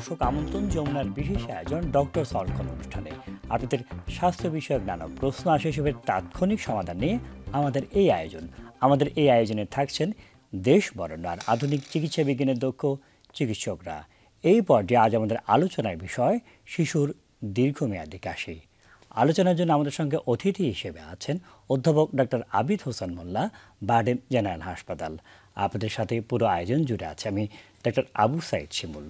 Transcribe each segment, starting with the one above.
দর্শক আমন্ত্রণ যমুনার বিশেষ আয়োজন ডক্টর সলভ কল অনুষ্ঠানে আপনাদের স্বাস্থ্য বিষয়ক নানা প্রশ্ন আসে এসবের তাৎক্ষণিক সমাধান নিয়ে আমাদের এই আয়োজনে থাকছেন দেশ বরেণ্য আর আধুনিক চিকিৎসা বিজ্ঞানের দক্ষ চিকিৎসকরা। এই পর্যায়ে আজ আমাদের আলোচনার বিষয় শিশুর দীর্ঘমেয়াদী কাশি। আলোচনার জন্য আমাদের সঙ্গে অতিথি হিসেবে আছেন অধ্যাপক ডক্টর আবিদ হোসেন মোল্লা, বারডেম জেনারেল হাসপাতাল। আপনাদের সাথে পুরো আয়োজন জুড়ে আছে আমি ডক্টর আবু সাইদ শিমুল।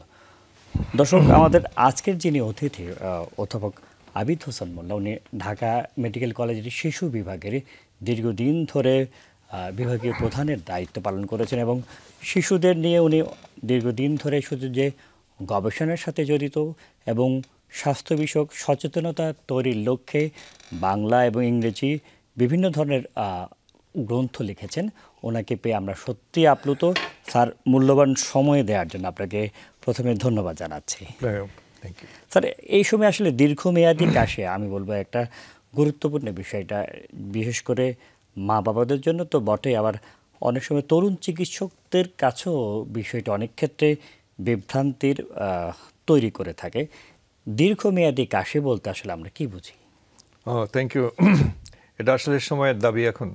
দর্শক, আমাদের আজকের যিনি অতিথি অধ্যাপক আবিদ হোসেন মোল্লা, উনি ঢাকা মেডিকেল কলেজের শিশু বিভাগের দীর্ঘদিন ধরে বিভাগীয় প্রধানের দায়িত্ব পালন করেছেন এবং শিশুদের নিয়ে উনি দীর্ঘদিন ধরে শুধু যে গবেষণার সাথে জড়িত এবং স্বাস্থ্য বিষয়ক সচেতনতা তৈরির লক্ষ্যে বাংলা এবং ইংরেজি বিভিন্ন ধরনের গ্রন্থ লিখেছেন। ওনাকে পেয়ে আমরা সত্যি আপ্লুত। স্যার, মূল্যবান সময় দেওয়ার জন্য আপনাকে প্রথমে ধন্যবাদ জানাচ্ছি। স্যার, এই সময় আসলে দীর্ঘমেয়াদী কাশি আমি বলবো একটা গুরুত্বপূর্ণ বিষয়টা, বিশেষ করে মা বাবাদের জন্য তো বটেই, আবার অনেক সময় তরুণ চিকিৎসকদের কাছেও বিষয়টা অনেক ক্ষেত্রে বিভ্রান্তির তৈরি করে থাকে। দীর্ঘমেয়াদী কাশি বলতে আসলে আমরা কি বুঝি? Thank you. এটা আসলে সময়ের দাবি এখন।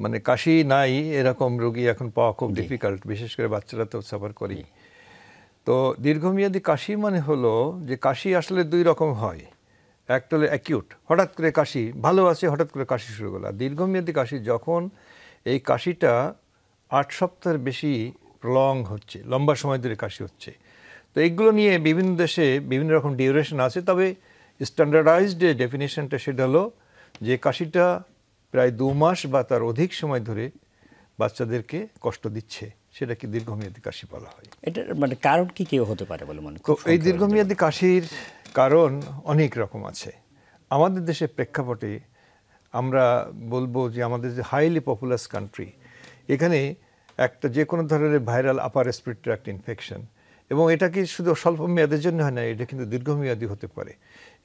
মানে কাশি নাই এরকম রোগী এখন পাওয়া খুব ডিফিকাল্ট, বিশেষ করে বাচ্চারা তো সাফার করি। তো দীর্ঘমেয়াদী কাশি মানে হলো যে কাশি আসলে দুই রকম হয়। একটা হলো অ্যাকিউট, হঠাৎ করে কাশি ভালো আছে, হঠাৎ করে কাশি শুরু করলো। আর দীর্ঘমেয়াদী কাশি যখন এই কাশিটা 8 সপ্তাহের বেশি প্রলং হচ্ছে, লম্বা সময় ধরে কাশি হচ্ছে। তো এইগুলো নিয়ে বিভিন্ন দেশে বিভিন্ন রকম ডিউরেশন আছে, তবে স্ট্যান্ডার্ডাইজড যে ডেফিনেশনটা সেটা হলো যে কাশিটা প্রায় 2 মাস বা তার অধিক সময় ধরে বাচ্চাদেরকে কষ্ট দিচ্ছে, সেটাকে দীর্ঘমেয়াদী কাশি বলা হয়। এটার মানে কারণ কি কেউ হতে পারে বলে মনে করেন? এই দীর্ঘমেয়াদী কাশির কারণ অনেক রকম আছে। আমাদের দেশের প্রেক্ষাপটে আমরা বলবো যে আমাদের যে হাইলি পপুলাস কান্ট্রি, এখানে একটা যে কোনো ধরনের viral upper respiratory tract infection, এবং এটা কি শুধু স্বল্প মেয়াদের জন্য হয় না, এটা কিন্তু দীর্ঘমেয়াদী হতে পারে।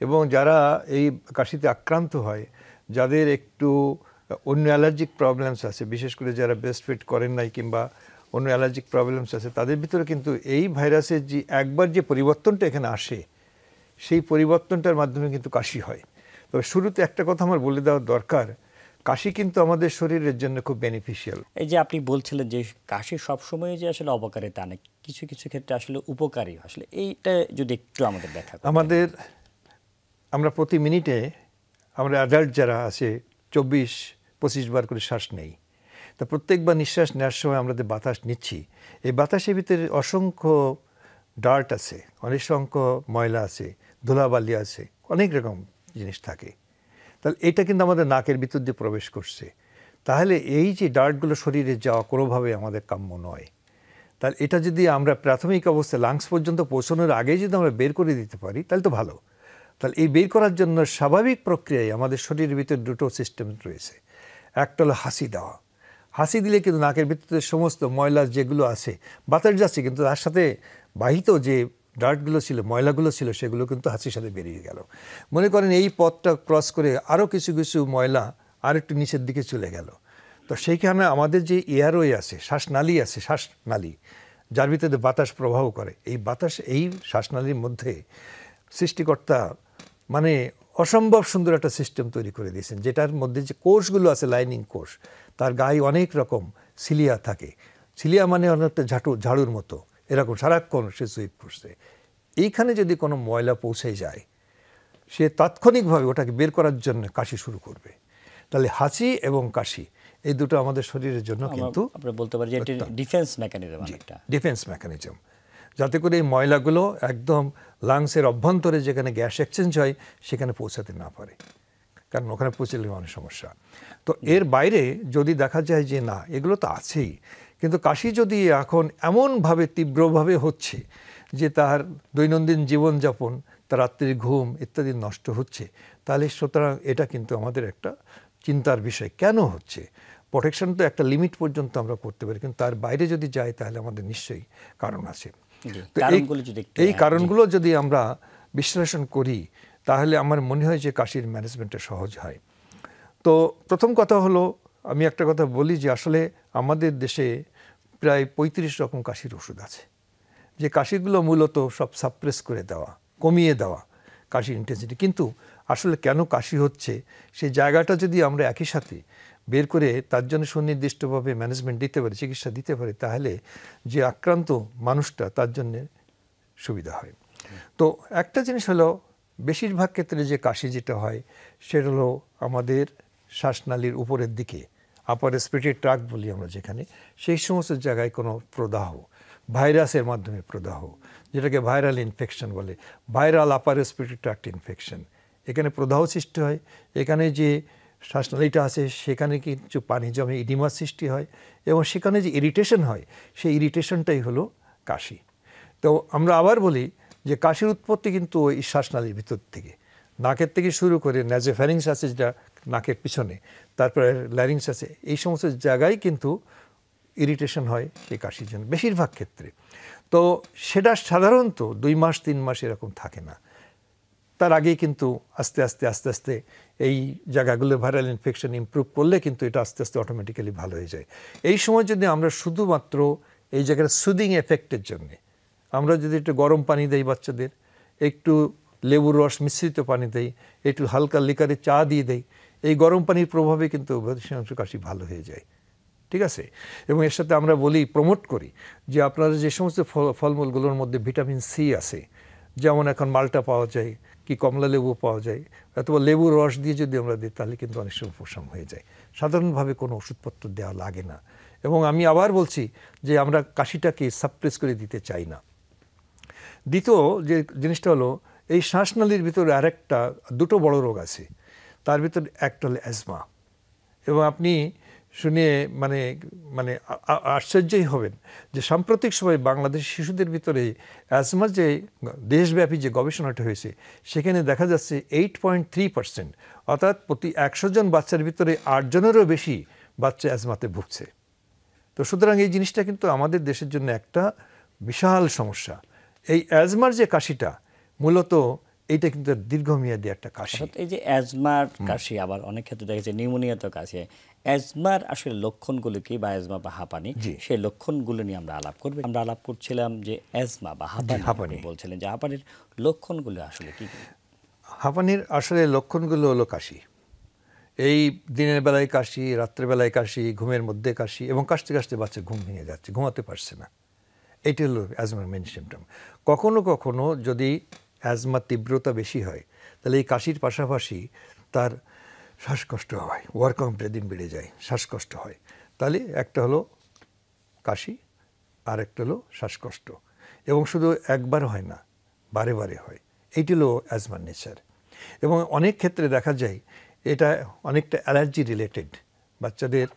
এবং যারা এই কাশিতে আক্রান্ত হয়, যাদের একটু অন্য অ্যালার্জিক প্রবলেমস আছে, বিশেষ করে যারা ব্রেস্ট ফিড করেন নাই কিংবা অন্য অ্যালার্জিক প্রবলেমস আছে, তাদের ভিতরে কিন্তু এই ভাইরাসের যে একবার যে পরিবর্তনটা এখানে আসে, সেই পরিবর্তনটার মাধ্যমে কিন্তু কাশি হয়। তবে শুরুতে একটা কথা আমার বলে দেওয়া দরকার, কাশি কিন্তু আমাদের শরীরের জন্য খুব বেনিফিশিয়াল। এই যে আপনি বলছিলেন যে কাশি সবসময় যে আসলে অপকারী তা না, কিছু কিছু ক্ষেত্রে আসলে উপকারী, আসলে এইটা যদি একটু আমাদের দেখা আমরা প্রতি মিনিটে আমরা অ্যাডাল্ট যারা আছে 24-25 বার করে শ্বাস নেই। তা প্রত্যেকবার নিঃশ্বাস নেওয়ার সময় আমরা যে বাতাস নিচ্ছি, এই বাতাসের ভিতরে অসংখ্য ডার্ট আছে, অনেক সংখ্য ময়লা আছে, ধুলাবালি আছে, অনেক রকম জিনিস থাকে। তাহলে এটা কিন্তু আমাদের নাকের ভিতর দিয়ে প্রবেশ করছে। তাহলে এই যে ডার্টগুলো শরীরে যাওয়া কোনোভাবে আমাদের কাম্য নয়। তাহলে এটা যদি আমরা প্রাথমিক অবস্থায় লাংস পর্যন্ত পৌঁছানোর আগেই যদি আমরা বের করে দিতে পারি তাহলে তো ভালো। তাহলে এই বের করার জন্য স্বাভাবিক প্রক্রিয়ায় আমাদের শরীরের ভিতরে দুটো সিস্টেম রয়েছে। একটা হলো হাসি দেওয়া। হাসি দিলে কিন্তু নাকের ভিতরে সমস্ত ময়লা যেগুলো আছে বাতাস যাচ্ছে, কিন্তু তার সাথে বাহিত যে ডার্টগুলো ছিল, ময়লাগুলো ছিল, সেগুলো কিন্তু হাসির সাথে বেরিয়ে গেল। মনে করেন এই পথটা ক্রস করে আরও কিছু কিছু ময়লা আর একটু নিচের দিকে চলে গেল। তো সেইখানে আমাদের যে এয়ারওয়ে আছে, শ্বাসনালী আছে, শ্বাসনালী যার ভিতরে বাতাস প্রবাহ করে, এই বাতাস এই শ্বাসনালীর মধ্যে সৃষ্টিকর্তা মানে অসম্ভব সুন্দর একটা সিস্টেম তৈরি করে দিয়েছেন, যেটার মধ্যে যে কোষগুলো আছে, লাইনিং কোষ, তার গায়ে অনেক রকম সিলিয়া থাকে। সিলিয়া মানে অনেকটা ঝাড়ুর মতো, এরকম সারাক্ষণ সে সুইপ করছে। এইখানে যদি কোনো ময়লা পৌঁছে যায়, সে তাৎক্ষণিকভাবে ওটাকে বের করার জন্য কাশি শুরু করবে। তাহলে হাসি এবং কাশি এই দুটো আমাদের শরীরের জন্য কিন্তু বলতে পারি যে ডিফেন্স মেকানিজম, ডিফেন্স মেকানিজম, যাতে করে এই ময়লাগুলো একদম লাংসের অভ্যন্তরে যেখানে গ্যাস এক্সচেঞ্জ হয় সেখানে পৌঁছাতে না পারে, কারণ ওখানে পৌঁছলে অনেক সমস্যা। তো এর বাইরে যদি দেখা যায় যে না, এগুলো তো আছেই, কিন্তু কাশি যদি এখন এমনভাবে তীব্রভাবে হচ্ছে যে তার দৈনন্দিন জীবনযাপন, তার রাত্রির ঘুম ইত্যাদি নষ্ট হচ্ছে, তাহলে সুতরাং এটা কিন্তু আমাদের একটা চিন্তার বিষয়। কেন হচ্ছে? প্রোটেকশন তো একটা লিমিট পর্যন্ত আমরা করতে পারি, কিন্তু তার বাইরে যদি যাই তাহলে আমাদের নিশ্চয়ই কারণ আছে। এই কারণগুলো যদি আমরা বিশ্লেষণ করি তাহলে আমার মনে হয় যে কাশির ম্যানেজমেন্টটা সহজ হয়। তো প্রথম কথা হলো, আমি একটা কথা বলি যে আসলে আমাদের দেশে প্রায় 35 রকম কাশির ওষুধ আছে। যে কাশিগুলো মূলত সব সাপ্রেস করে দেওয়া, কমিয়ে দেওয়া কাশির ইন্টেন্সিটি। কিন্তু আসলে কেন কাশি হচ্ছে সেই জায়গাটা যদি আমরা একই সাথে বের করে তার জন্য সুনির্দিষ্টভাবে ম্যানেজমেন্ট দিতে পারি, চিকিৎসা দিতে পারি, তাহলে যে আক্রান্ত মানুষটা তার জন্য সুবিধা হয়। তো একটা জিনিস হলো, বেশিরভাগ ক্ষেত্রে যে কাশি যেটা হয় সেটা হলো আমাদের শ্বাসনালীর উপরের দিকে, আপার রেসপিরেটরি ট্র্যাক্ট বলি আমরা যেখানে, সেই সমস্ত জায়গায় কোনো প্রদাহ, ভাইরাসের মাধ্যমে প্রদাহ, যেটাকে ভাইরাল ইনফেকশন বলে, viral upper respiratory tract infection. এখানে প্রদাহ সৃষ্টি হয়, এখানে যে শ্বাসনালীটা আছে সেখানে কিছু পানি জমে ইডিমা সৃষ্টি হয়, এবং সেখানে যে ইরিটেশন হয় সেই ইরিটেশনটাই হলো কাশি। তো আমরা আবার বলি যে কাশির উৎপত্তি কিন্তু ওই শ্বাসনালীর ভিতর থেকে, নাকের থেকে শুরু করে ন্যাজোফ্যারিংস আছে যেটা নাকের পিছনে, তারপরে ল্যারিংস আছে, এই সমস্ত জায়গায় কিন্তু ইরিটেশন হয় সেই কাশির জন্য বেশিরভাগ ক্ষেত্রে। তো সেটা সাধারণত 2 মাস 3 মাস এরকম থাকে না, তার আগেই কিন্তু আস্তে আস্তে এই জায়গাগুলো ভাইরাল ইনফেকশন ইমপ্রুভ করলে কিন্তু এটা আস্তে আস্তে অটোমেটিক্যালি ভালো হয়ে যায়। এই সময় যদি আমরা শুধুমাত্র এই জায়গার সুদিং এফেক্টের জন্যে আমরা যদি একটু গরম পানি দেই বাচ্চাদের, একটু লেবুর রস মিশ্রিত পানি দেই, একটু হালকা লিকারে চা দিয়ে দেই, এই গরম পানির প্রভাবে কিন্তু অধিকাংশ কাশি ভালো হয়ে যায়। ঠিক আছে? এবং এর সাথে আমরা বলি, প্রমোট করি যে আপনারা যে সমস্ত ফলমূলগুলোর মধ্যে ভিটামিন সি আছে, যেমন এখন মাল্টা পাওয়া যায়, কি কমলা লেবু পাওয়া যায়, অথবা লেবুর রস দিয়ে যদি আমরা দিই তাহলে কিন্তু অনেক সময় উপশম হয়ে যায়। সাধারণভাবে কোনো ওষুধপত্র দেওয়া লাগে না। এবং আমি আবার বলছি যে আমরা কাশিটাকে সাপ্রেস করে দিতে চাই না। দ্বিতীয় যে জিনিসটা হলো, এই শ্বাসনালীর ভিতরে আরেকটা, দুটো বড় রোগ আছে, তার ভিতরে একটা হলো অ্যাজমা। এবং আপনি শুনে মানে আশ্চর্যই হবেন যে সাম্প্রতিক সময়ে বাংলাদেশ শিশুদের ভিতরে অ্যাজমার যে দেশব্যাপী যে গবেষণাটা হয়েছে সেখানে দেখা যাচ্ছে 8.3%, অর্থাৎ প্রতি 100 জন বাচ্চার ভিতরে 8 জনেরও বেশি বাচ্চা অ্যাজমাতে ভুগছে। তো সুতরাং এই জিনিসটা কিন্তু আমাদের দেশের জন্য একটা বিশাল সমস্যা। এই অ্যাজমার যে কাশিটা মূলত এইটা কিন্তু দীর্ঘমেয়াদী একটা কাশি। এই যে অ্যাজমার কাশি, আবার অনেক ক্ষেত্রে দেখা যাচ্ছে নিউমোনিয়া তো কাশি। অ্যাজমার আসলে লক্ষণগুলো কি, বা অ্যাজমা বা হাঁপানি, সেই লক্ষণগুলো নিয়ে আমরা আলাপ করব। আমরা আলাপ করছিলাম যে অ্যাজমা বা হাঁপানি, বলছিলেন যে হাঁপানির লক্ষণগুলো আসলে কি? হাঁপানির আসলে লক্ষণগুলো হলো কাশি। এই দিনের বেলায় কাশি, রাত্রেবেলায় কাশি, ঘুমের মধ্যে কাশি, এবং কাশতে কাশতে বাচ্চা ঘুম ভেঙে যাচ্ছে, ঘুমাতে পারছে না। এটি হলো অ্যাজমার মেইন সিমটম। কখনো কখনো যদি অ্যাজমার তীব্রতা বেশি হয় তাহলে এই কাশির পাশাপাশি তার শ্বাসকষ্ট হয়, ওয়ার্ক অফ ব্রেদিং বেড়ে যায়, শ্বাসকষ্ট হয়। তাহলে একটা হলো কাশি আর একটা হলো শ্বাসকষ্ট, এবং শুধু একবার হয় না, বারে বারে হয়। এইটি হলো অ্যাজমার নেচার। এবং অনেক ক্ষেত্রে দেখা যায় এটা অনেকটা অ্যালার্জি রিলেটেড, বাচ্চাদের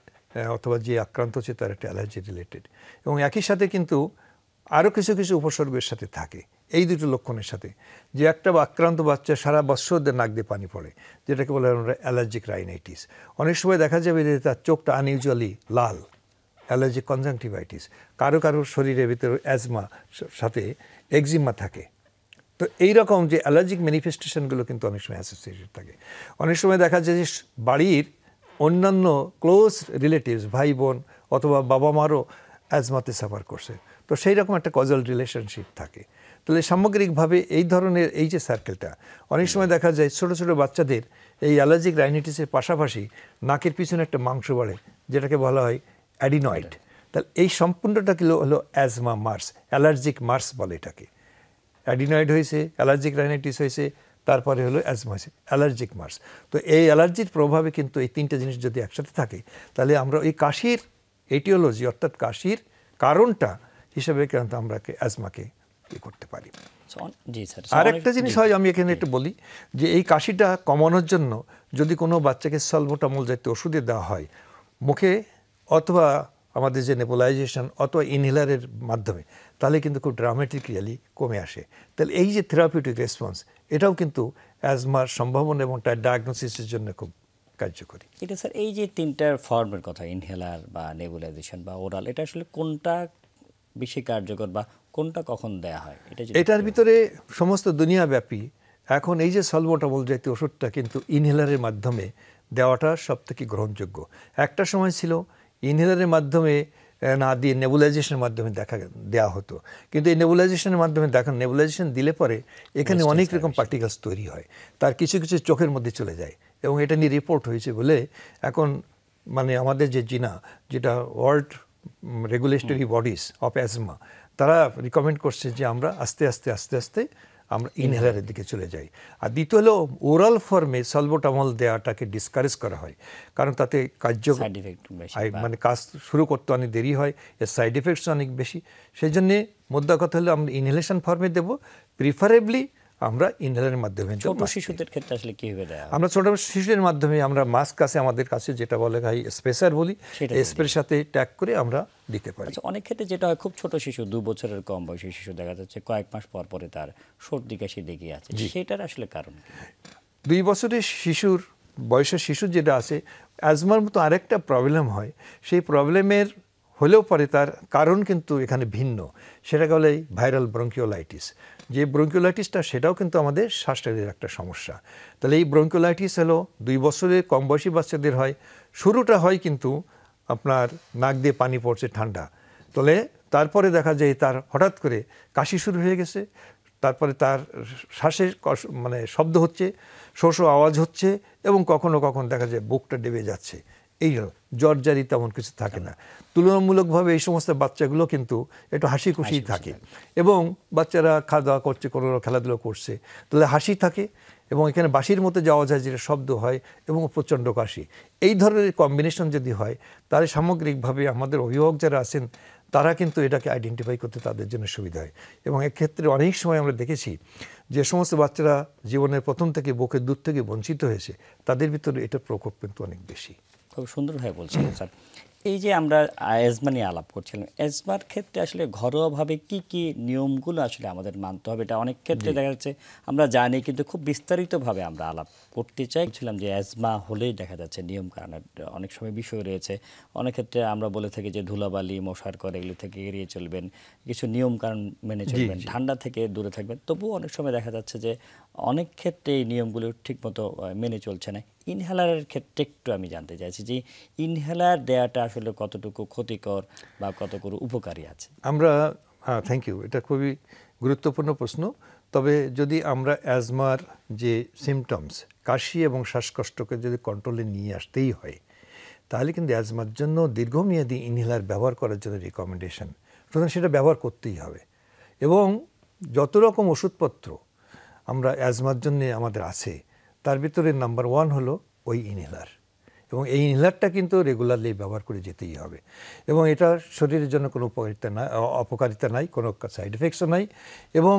অথবা যে আক্রান্ত হচ্ছে তার একটা অ্যালার্জি রিলেটেড, এবং একই সাথে কিন্তু আরও কিছু কিছু উপসর্গের সাথে থাকে এই দুটো লক্ষণের সাথে। যে একটা আক্রান্ত বাচ্চা সারা বছর নাক দিয়ে পানি পড়ে, যেটাকে বলে আমরা অ্যালার্জিক রাইনাইটিস। অনেক সময় দেখা যাবে যে তার চোখটা আনইউজুয়ালি লাল, অ্যালার্জিক কনজাংটিভাইটিস। কারো কারো শরীরের ভিতরে অ্যাজমা সাথে এক্সিমা থাকে। তো এইরকম যে অ্যালার্জিক ম্যানিফেস্টেশনগুলো কিন্তু অনেক সময় অ্যাসোসিয়েটেড থাকে। অনেক সময় দেখা যায় যে বাড়ির অন্যান্য ক্লোজ রিলেটিভস, ভাই বোন অথবা বাবা মারও অ্যাজমাতে সাফার করছে, তো সেই রকম একটা কজাল রিলেশনশিপ থাকে। তাহলে সামগ্রিকভাবে এই ধরনের এই যে সার্কেলটা, অনেক সময় দেখা যায় ছোটো ছোটো বাচ্চাদের এই অ্যালার্জিক রাইনাইটিসের পাশাপাশি নাকের পিছনে একটা মাংস বাড়ে, যেটাকে বলা হয় অ্যাডিনয়েড। তাহলে এই সম্পূর্ণটা হলো অ্যাজমা মার্স, অ্যালার্জিক মার্স বলে এটাকে। অ্যাডিনয়েড হয়েছে, অ্যালার্জিক রাইনাইটিস হয়েছে, তারপরে হলো অ্যাজমা হয়েছে, অ্যালার্জিক মার্স। তো এই অ্যালার্জির প্রভাবে কিন্তু এই তিনটা জিনিস যদি একসাথে থাকে তাহলে আমরা এই কাশির এটিওলজি, অর্থাৎ কাশির কারণটা হিসেবে কিন্তু আমরা অ্যাজমাকে করতে পারি। আর একটা জিনিস হয়, আমি এখানে একটু বলি যে এই কাশিটা কমানোর জন্য যদি কোনো বাচ্চাকে সালবোটামল জাতীয় ওষুধে দেওয়া হয় মুখে, অথবা আমাদের যে নেবুলাইজেশন অথবা ইনহেলারের মাধ্যমে, তাহলে কিন্তু খুব ড্রামাটিক্যালি কমে আসে। তাহলে এই যে থেরাপিউটিক রেসপন্স, এটাও কিন্তু অ্যাজমার সম্ভাবনা এবং তার ডায়াগনোসিসের জন্য খুব কার্যকরী। এটা স্যার, এই যে তিনটার ফর্মের কথা, ইনহেলার বা নেবুলাইজেশন বা ওরাল, এটা আসলে কোনটা বেশি কার্যকর বা কোনটা কখন দেয়া হয়? এটার ভিতরে সমস্ত দুনিয়াব্যাপী এখন এই যে সালবোটামল জাতীয় ওষুধটা কিন্তু ইনহেলারের মাধ্যমে দেওয়াটা সবথেকে গ্রহণযোগ্য। একটা সময় ছিল ইনহেলারের মাধ্যমে না দিয়ে নেবুলাইজেশনের মাধ্যমে দেওয়া হতো। কিন্তু এই নেবুলাইজেশনের মাধ্যমে নেবুলাইজেশন দিলে পরে এখানে অনেক রকম পার্টিকেলস তৈরি হয়, তার কিছু কিছু চোখের মধ্যে চলে যায়, এবং এটা নিয়ে রিপোর্ট হয়েছে বলে এখন মানে আমাদের যেটা world regulatory bodies of asthma, তারা রিকমেন্ড করছে যে আমরা আস্তে আস্তে আমরা ইনহেলারের দিকে চলে যাই। আর দ্বিতীয় হলো ওরাল ফর্মে সলবোটামল দেওয়াটাকে ডিসকারেজ করা হয়, কারণ তাতে মানে কাজ শুরু করতে অনেক দেরি হয়, এর সাইড এফেক্টস অনেক বেশি। সেই জন্যে মোদ্দা কথা হলো আমরা ইনহেলেশন ফর্মে দেব, প্রিফারেবলি আমরা ইনহেলারের মাধ্যমে। ছোট শিশুদের ক্ষেত্রে আসলে কিভাবে দেয়া? আমরা ছোট শিশুদের মাধ্যমে আমরা মাস্ক আছে আমাদের কাছে, যেটা বলে স্পেসার বলি, স্প্রের সাথে ট্যাগ করে আমরা দিতে পারি। আচ্ছা, অনেক ক্ষেত্রে যেটা হয়, খুব ছোট শিশু, 2 বছরের কম বয়সী শিশু দেখা যাচ্ছে কয়েক মাস পর পরে তার সর্দি কাশি লেগে আছে, সেটার আসলে কারণ কি? 2 বছরের বয়সের শিশু যেটা আছে, অ্যাজমার মতো আরেকটা প্রবলেম হয়, সেই প্রবলেমের হলেও পরে তার কারণ কিন্তু এখানে ভিন্ন, সেটাকে বলে ভাইরাল ব্রঙ্কিওলাইটিস। যে ব্রঙ্কিওলাইটিসটা সেটাও কিন্তু আমাদের শ্বাসনালীর একটা সমস্যা। তাহলে এই ব্রঙ্কিওলাইটিস হলো 2 বছরের কম বয়সী বাচ্চাদের হয়। শুরুটা হয় কিন্তু আপনার নাক দিয়ে পানি পড়ছে ঠান্ডা, তাহলে তারপরে দেখা যায় তার হঠাৎ করে কাশি শুরু হয়ে গেছে, তারপরে তার শ্বাসের মানে শব্দ হচ্ছে, শো শো আওয়াজ হচ্ছে, এবং কখনো কখনো দেখা যায় বুকটা ডেবে যাচ্ছে। এই জ্বর জারি তেমন কিছু থাকে না। তুলনামূলকভাবে এই সমস্ত বাচ্চাগুলো কিন্তু একটু হাসি খুশি থাকে, এবং বাচ্চারা খাওয়া দাওয়া করছে, কোনো খেলাধুলো করছে, তাহলে হাসি থাকে, এবং এখানে বাঁশির মতো যাওয়া যায়, যেটা শব্দ হয়, এবং প্রচণ্ড কাশি। এই ধরনের কম্বিনেশন যদি হয়, তাহলে সামগ্রিকভাবে আমাদের অভিভাবক যারা আছেন তারা কিন্তু এটাকে আইডেন্টিফাই করতে তাদের জন্য সুবিধা হয়। এবং এক্ষেত্রে অনেক সময় আমরা দেখেছি যে সমস্ত বাচ্চারা জীবনের প্রথম থেকে বুকের দুধ থেকে বঞ্চিত হয়েছে, তাদের ভিতরে এটার প্রকোপ কিন্তু অনেক বেশি। খুব সুন্দরভাবে বলছেন স্যার। এই যে আমরা অ্যাজমা নিয়ে আলাপ করছিলাম, অ্যাজমার ক্ষেত্রে আসলে ঘরোয়াভাবে কি কি নিয়মগুলো আসলে আমাদের মানতে হবে, এটা অনেক ক্ষেত্রে দেখা যাচ্ছে আমরা জানি, কিন্তু খুব বিস্তারিতভাবে আমরা আলাপ করতে চাইছিলাম যে অ্যাজমা হলেই দেখা যাচ্ছে নিয়ম কারণের অনেক সময় বিষয় রয়েছে। অনেক ক্ষেত্রে আমরা বলে থাকি যে ধুলাবালি, মশার ঘর, এগুলো থেকে এড়িয়ে চলবেন, কিছু নিয়ম কারণ মেনে চলবেন, ঠান্ডা থেকে দূরে থাকবেন। তবুও অনেক সময় দেখা যাচ্ছে যে অনেক ক্ষেত্রে এই নিয়মগুলো ঠিকমতো মেনে চলছে না। ইনহেলারের ক্ষেত্রে একটু আমি জানতে চাইছি যে ইনহেলার দেওয়াটা আসলে কতটুকু ক্ষতিকর বা কতটুকু উপকারী আছে? আমরা থ্যাংক ইউ, এটা খুবই গুরুত্বপূর্ণ প্রশ্ন। তবে যদি আমরা অ্যাজমার যে সিমটমস, কাশি এবং শ্বাসকষ্টকে যদি কন্ট্রোলে নিয়ে আসতেই হয়, তাহলে কিন্তু অ্যাজমার জন্য দীর্ঘমেয়াদী ইনহেলার ব্যবহার করার জন্য রিকমেন্ডেশন, সুতরাং সেটা ব্যবহার করতেই হবে। এবং যত রকম ওষুধপত্র আমরা অ্যাজমার জন্য আমাদের আছে, তার ভিতরে নাম্বার 1 হলো ওই ইনহেলার, এবং এই ইনহেলারটা কিন্তু রেগুলারলি ব্যবহার করে যেতেই হবে। এবং এটা শরীরের জন্য কোনো অপকারিতা নাই, কোনো সাইড এফেক্টসও নাই, এবং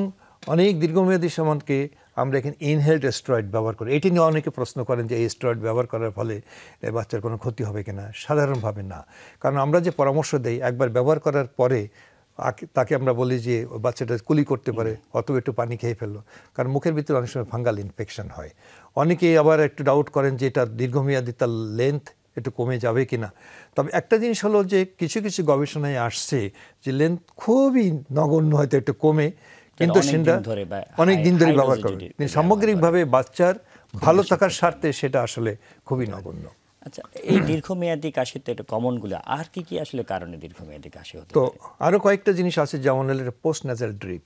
অনেক দীর্ঘমেয়াদী সমানকে আমরা এখানে ইনহেলড স্টেরয়েড ব্যবহার করি। এটি নিয়ে অনেকে প্রশ্ন করেন যে এই স্টেরয়েড ব্যবহার করার ফলে বাচ্চার কোনো ক্ষতি হবে কিনা। সাধারণভাবে না, কারণ আমরা যে পরামর্শ দেই, একবার ব্যবহার করার পরে তাকে আমরা বলি যে বাচ্চাটা কুলি করতে পারে, অথবা একটু পানি খেয়ে ফেললো, কারণ মুখের ভিতরে অনেক সময় ফাঙ্গাল ইনফেকশন হয়। অনেকে আবার একটু ডাউট করেন যে এটা দীর্ঘমেয়াদী তার লেন্থ একটু কমে যাবে কিনা। তবে একটা জিনিস হলো যে কিছু কিছু গবেষণায় আসছে যে লেন্থ খুবই নগণ্য, হয়তো একটু কমে, কিন্তু সেটা অনেক দিন ধরে ব্যবহার করবে, কিন্তু সামগ্রিকভাবে বাচ্চার ভালো থাকার স্বার্থে সেটা আসলে খুবই নগণ্য। আচ্ছা, এই দীর্ঘমেয়াদী কাশিতে একটা কমনগুলো আর কি কি আসলে কারণে দীর্ঘমেয়াদী কাশি হতে? তো আরও কয়েকটা জিনিস আছে, যেমন হলো পোস্ট নাজাল ড্রিপ।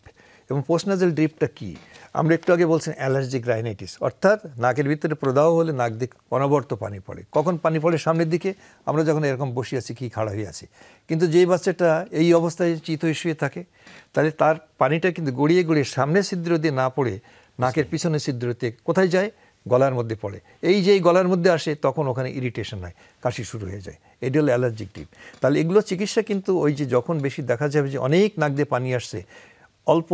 এবং পোস্ট নাজাল ড্রিপটা কি? আমরা একটু আগে বলছেন অ্যালার্জিক রাইনাইটিস, অর্থাৎ নাকের ভিতরে প্রদাহ হলে নাক দিকে অনবরত পানি পড়ে। কখন পানি পড়ে? সামনের দিকে, আমরা যখন এরকম বসে আছি কি খাড়া হয়ে আছি। কিন্তু যেই বাচ্চাটা এই অবস্থায় চিত হয়ে শুয়ে থাকে, তাহলে তার পানিটা কিন্তু গড়িয়ে গড়িয়ে সামনের ছিদ্র দিয়ে না পড়ে নাকের পিছনের ছিদ্রতে কোথায় যায়? গলার মধ্যে পড়ে। এই যে গলার মধ্যে আসে, তখন ওখানে ইরিটেশন হয়, কাশি শুরু হয়ে যায়। এটি হলো অ্যালার্জিক ড্রিপ। তাহলে এগুলো চিকিৎসা কিন্তু ওই যে যখন বেশি দেখা যাবে যে অনেক নাক দিয়ে পানি আসছে, অল্প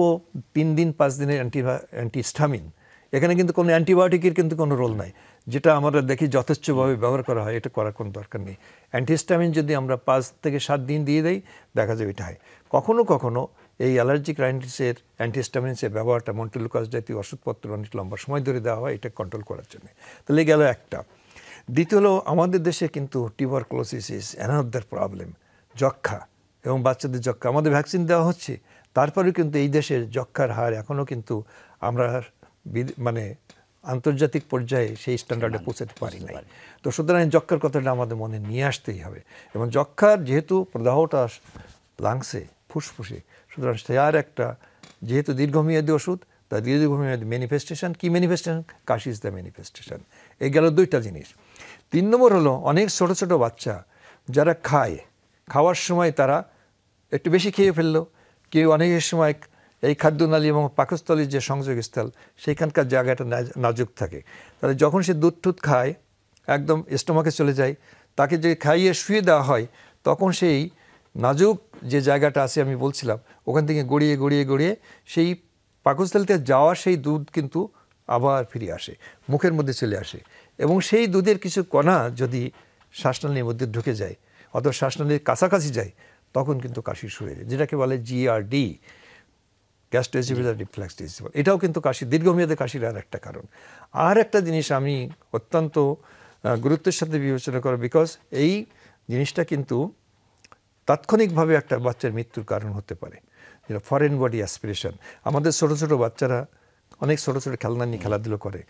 3 দিন 5 দিনের অ্যান্টিহিস্টামিন, এখানে কিন্তু কোনো অ্যান্টিবায়োটিকের কিন্তু কোনো রোল নাই, যেটা আমরা দেখি যথেচ্ছভাবে ব্যবহার করা হয়, এটা করার কোনো দরকার নেই। অ্যান্টিহিস্টামিন যদি আমরা 5 থেকে 7 দিন দিয়ে দেই, দেখা যাবে এটা হয়। কখনো কখনো এই অ্যালার্জিক রাইনাইটিসের অ্যান্টিহিস্টামিনসের ব্যবহারটা মন্টেলুকাস জাতীয় ওষুধপত্র অনেক লম্বা সময় ধরে দেওয়া হয়, এটা কন্ট্রোল করার জন্য। তাহলে গেল একটা। দ্বিতীয় হলো, আমাদের দেশে কিন্তু টিউবারকুলোসিস ইজ অ্যানাদার প্রবলেম, যক্ষ্মা, এবং বাচ্চাদের যক্ষ্মা। আমাদের ভ্যাকসিন দেওয়া হচ্ছে, তারপরেও কিন্তু এই দেশের যক্ষ্মার হার এখনও কিন্তু আমরা মানে আন্তর্জাতিক পর্যায়ে সেই স্ট্যান্ডার্ডে পৌঁছাতে পারি নাই। তো সুতরাং যক্ষার কথাটা আমাদের মনে নিয়ে আসতেই হবে, এবং যক্ষার যেহেতু প্রদাহটা লাংসে ফুসফুসে, সুতরাং সে আর একটা যেহেতু দীর্ঘমেয়াদী ওষুধ, তার দীর্ঘমেয়াদী ম্যানিফেস্টেশন কি manifestation, Kashi is the manifestation. এই গেল দুইটা জিনিস। 3 নম্বর হলো অনেক ছোট ছোট বাচ্চা যারা খাওয়ার সময় তারা একটু বেশি খেয়ে ফেললো, কেউ অনেকের সময় এই খাদ্যনালী এবং পাকস্থলীর যে সংযোগস্থল সেইখানকার জায়গাটা নাজুক থাকে, তাহলে যখন সে দুধ টুধ খায় একদম স্টোমাকে চলে যায়, তাকে যে খাইয়ে শুয়ে দেওয়া হয় তখন সেই নাজুক যে জায়গাটা আছে আমি বলছিলাম ওখান থেকে গড়িয়ে গড়িয়ে গড়িয়ে সেই পাকস্থলীতে যাওয়া সেই দুধ কিন্তু আবার ফিরে আসে, মুখের মধ্যে চলে আসে, এবং সেই দুধের কিছু কণা যদি শ্বাসনালীর মধ্যে ঢুকে যায় অথবা শ্বাসনালীর কাছাকাছি যায় তখন কিন্তু কাশি শুরু হয়ে যায়, যেটাকে বলে জিআরডি, গ্যাস্ট্রোএসোফেজিয়াল রিফ্লাক্স ডিজিজ। এটাও কিন্তু কাশি, দীর্ঘমেয়াদী কাশির আর একটা কারণ। আর একটা জিনিস আমি অত্যন্ত গুরুত্বের সাথে বিবেচনা করি, বিকজ এই জিনিসটা কিন্তু তাৎক্ষণিকভাবে একটা বাচ্চার মৃত্যুর কারণ হতে পারে, যেটা ফরেন বডি অ্যাসপিরেশন। আমাদের ছোটো ছোটো বাচ্চারা অনেক ছোটো ছোটো খেলনা নিয়ে খেলাধুলো করে,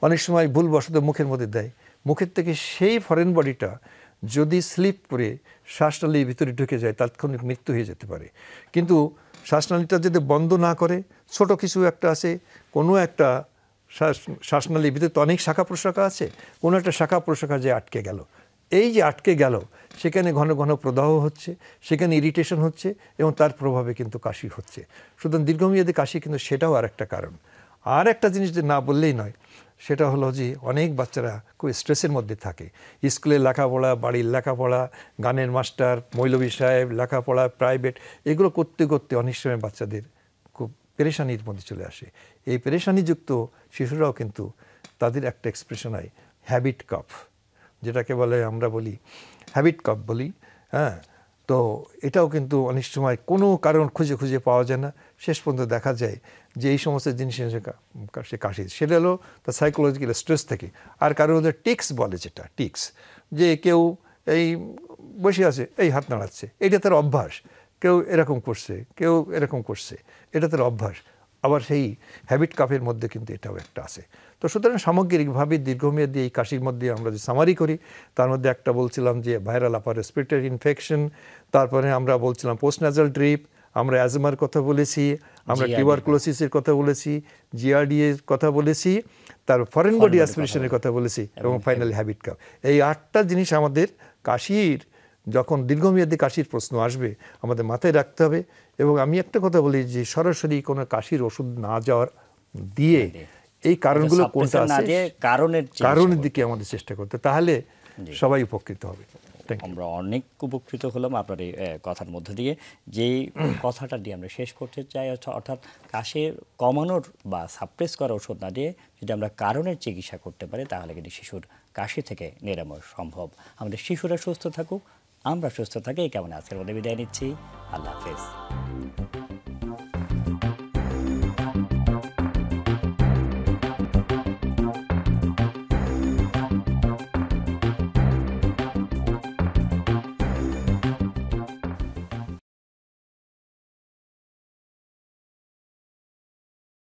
অনেক সময় ভুলবশত মুখের মধ্যে দেয়, মুখের থেকে সেই ফরেন বডিটা যদি স্লিপ করে শ্বাসনালীর ভিতরে ঢুকে যায় তাৎক্ষণিক মৃত্যু হয়ে যেতে পারে। কিন্তু শ্বাসনালীটা যদি বন্ধ না করে, ছোট কিছু একটা আছে, কোনো একটা শ্বাসনালীর ভিতরে তো অনেক শাখা প্রশাখা আছে, কোনো একটা শাখা প্রশাখা যে আটকে গেল, এই যে আটকে গেল সেখানে ঘন ঘন প্রদাহ হচ্ছে, সেখানে ইরিটেশন হচ্ছে, এবং তার প্রভাবে কিন্তু কাশি হচ্ছে। সুতরাং দীর্ঘমেয়াদী কাশি কিন্তু সেটাও আর একটা কারণ। আর একটা জিনিস যে না বললেই নয়, সেটা হলো যে অনেক বাচ্চারা খুব স্ট্রেসের মধ্যে থাকে, স্কুলে লেখাপড়া, বাড়ির লেখাপড়া, গানের মাস্টার, মৌলভী সাহেব, লেখাপড়া, প্রাইভেট, এগুলো করতে করতে অনেক সময় বাচ্চাদের খুব পেরেশানির মধ্যে চলে আসে। এই পেরেশানিযুক্ত শিশুরাও কিন্তু তাদের একটা এক্সপ্রেশন হয় হ্যাবিট কাফ, যেটাকে বলে আমরা বলি হ্যাবিট কাফ বলি, হ্যাঁ। তো এটাও কিন্তু অনেক সময় কোনো কারণ খুঁজে খুঁজে পাওয়া যায় না, শেষ পর্যন্ত দেখা যায় যে এই সমস্ত জিনিসের সে কাশি, সেটা হলো তার সাইকোলজিক্যাল স্ট্রেস থেকে। আর কারণ ওদের টিক্স বলে, যেটা টিক্স, যে কেউ এই বসে আছে এই হাত নাড়াচ্ছে, এটা তার অভ্যাস, কেউ এরকম করছে, কেউ এরকম করছে, এটা তার অভ্যাস। আবার সেই হ্যাবিট কাফের মধ্যে কিন্তু এটাও একটা আছে। তো সুতরাং সামগ্রিকভাবে দীর্ঘমেয়াদী এই কাশির মধ্যে আমরা যে সামারি করি, তার মধ্যে একটা বলছিলাম যে ভাইরাল আপার রেসপিরেটরি ইনফেকশন, তারপরে আমরা বলছিলাম পোস্ট নাজাল ড্রিপ, আমরা অ্যাজমার কথা বলেছি, আমরা টিউবারকুলোসিসের কথা বলেছি, জিআরডি এর কথা বলেছি, তার ফরেন বডি অ্যাসপিরেশনের কথা বলেছি, এবং ফাইনালি হ্যাবিট কাফ। এই 8টা জিনিস আমাদের কাশির, যখন দীর্ঘমেয়াদী কাশির প্রশ্ন আসবে আমাদের মাথায় রাখতে হবে। এবং আমি একটা কথা বলি যে সরাসরি কোনো কাশির ওষুধ না যাওয়ার দিয়ে এই কারণগুলো কোনটা আছে কারণের দিকে আমাদের চেষ্টা করতে, তাহলে সবাই উপকৃত হবে। আমরা অনেক উপকৃত হলাম আপনার এই কথার মধ্য দিয়ে। যেই কথাটা দিয়ে আমরা শেষ করতে চাই, অর্থাৎ কাশি কমানোর বা সাপ্রেস করার ওষুধ না দিয়ে যদি আমরা কারণের চিকিৎসা করতে পারি তাহলে কিন্তু শিশুর কাশি থেকে নিরাময় সম্ভব। আমাদের শিশুরা সুস্থ থাকুক, আমরা সুস্থ থাকি, কেমন আজকের মধ্যে বিদায় নিচ্ছি। আল্লাহ হাফেজ।